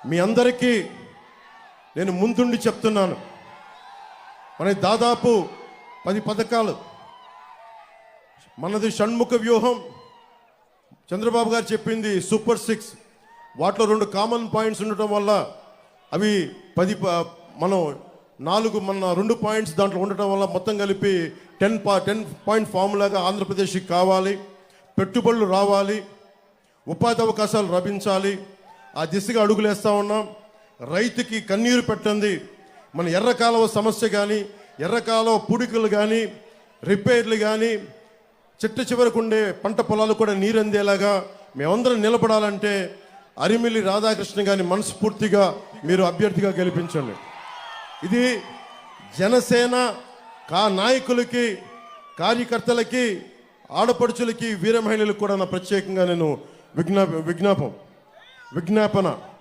మీ అందరికీ నేను ముందుండి చెప్తున్నాను. మనకి దాదాపు 10 పథకాలు, మనది షణ్ముఖ వ్యూహం. చంద్రబాబు గారు చెప్పింది సూపర్ 6. వాటిలో 2 కామన్ పాయింట్స్ ఉండటం వల్ల అవి 10 మనం 2 పాయింట్స్ దాంట్లో ఉండటం వల్ల మొత్తం కలిపి 10 పాయింట్ ఫార్ములాగా ఆంధ్రప్రదేశ్కి కావాలి. పెట్టుబడులు రావాలి, ఉపాధి అవకాశాలు లభించాలి. ఆ దిశగా అడుగులేస్తూ ఉన్నాం. రైతుకి కన్నీరు పెట్టండి. మన ఎర్రకాలువ సమస్య కానీ, ఎర్రకాలువ పూడికలు కానీ, రిపేర్లు కానీ, చిట్ట చివరకు ఉండే పంట పొలాలు కూడా నీరు అందేలాగా మేమందరం నిలబడాలంటే అరిమిల్లి రాధాకృష్ణ గారిని మనస్ఫూర్తిగా మీరు అభ్యర్థిగా గెలిపించండి. ఇది జనసేన నాయకులకి, కార్యకర్తలకి, ఆడపడుచులకి, వీర మహిళలకు కూడా నా ప్రత్యేకంగా నేను విజ్ఞాపన